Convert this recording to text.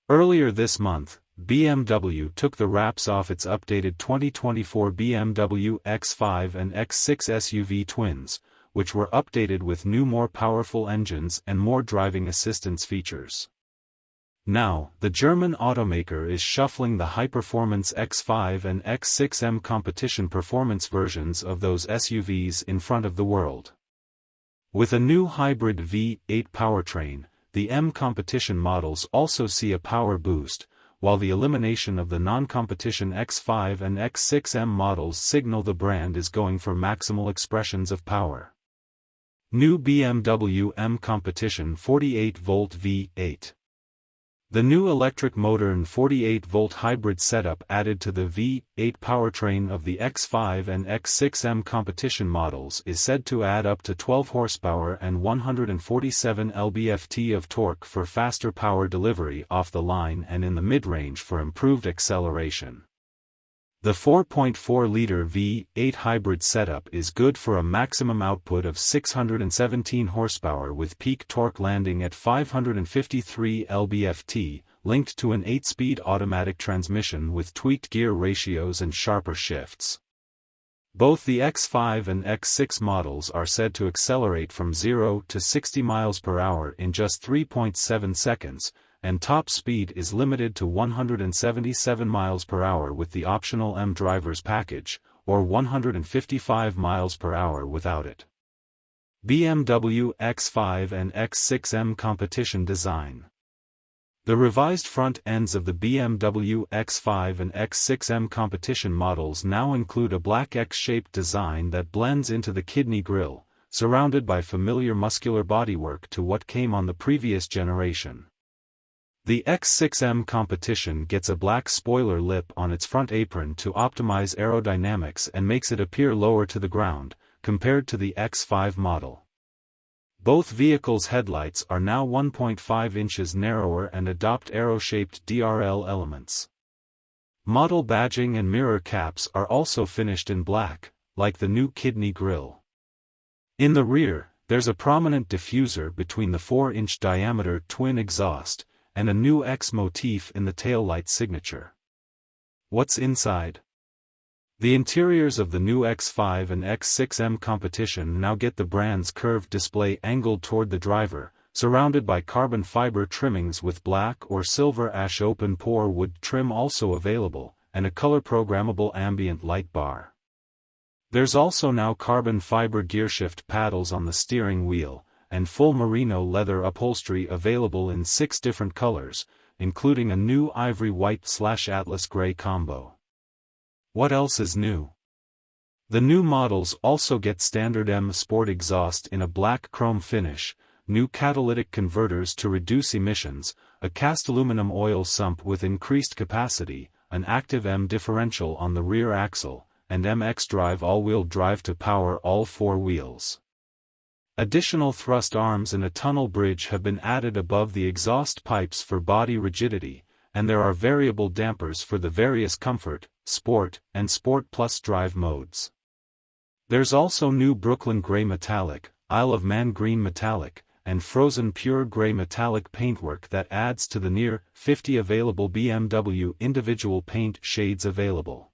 Earlier this month, BMW took the wraps off its updated 2024 BMW X5 and X6 SUV twins, which were updated with new more powerful engines and more driving assistance features. Now, the German automaker is shuffling the high-performance X5 and X6M competition performance versions of those SUVs in front of the world. With a new hybrid V8 powertrain, the M competition models also see a power boost, while the elimination of the non-competition X5 and X6M models signal the brand is going for maximal expressions of power. New BMW M competition 48-volt V8. The new electric motor and 48-volt hybrid setup added to the V8 powertrain of the X5 and X6M competition models is said to add up to 12 horsepower and 147 lb-ft of torque for faster power delivery off the line and in the mid-range for improved acceleration. The 4.4-liter V8 hybrid setup is good for a maximum output of 617 horsepower with peak torque landing at 553 lb-ft, linked to an 8-speed automatic transmission with tweaked gear ratios and sharper shifts. Both the X5 and X6 models are said to accelerate from 0 to 60 miles per hour in just 3.7 seconds, and top speed is limited to 177 miles per hour with the optional M Drivers package, or 155 miles per hour without it. BMW X5 and X6M competition design. The revised front ends of the BMW X5 and X6M competition models now include a black X-shaped design that blends into the kidney grille, surrounded by familiar muscular bodywork to what came on the previous generation. The X6M competition gets a black spoiler lip on its front apron to optimize aerodynamics and makes it appear lower to the ground, compared to the X5 model. Both vehicles' headlights are now 1.5 inches narrower and adopt arrow-shaped DRL elements. Model badging and mirror caps are also finished in black, like the new kidney grille. In the rear, there's a prominent diffuser between the 4-inch diameter twin exhaust, and a new X motif in the taillight signature. What's inside? The interiors of the new X5 and X6M competition now get the brand's curved display angled toward the driver, surrounded by carbon fiber trimmings with black or silver ash open-pore wood trim also available, and a color-programmable ambient light bar. There's also now carbon fiber gearshift paddles on the steering wheel, and full merino leather upholstery available in 6 different colors, including a new ivory white/atlas gray combo. What else is new? The new models also get standard M Sport exhaust in a black chrome finish, new catalytic converters to reduce emissions, a cast aluminum oil sump with increased capacity, an active M differential on the rear axle, and MX Drive all-wheel drive to power all 4 wheels. Additional thrust arms and a tunnel bridge have been added above the exhaust pipes for body rigidity, and there are variable dampers for the various Comfort, Sport, and Sport Plus drive modes. There's also new Brooklyn Gray Metallic, Isle of Man Green Metallic, and Frozen Pure Gray Metallic paintwork that adds to the near 50 available BMW individual paint shades available.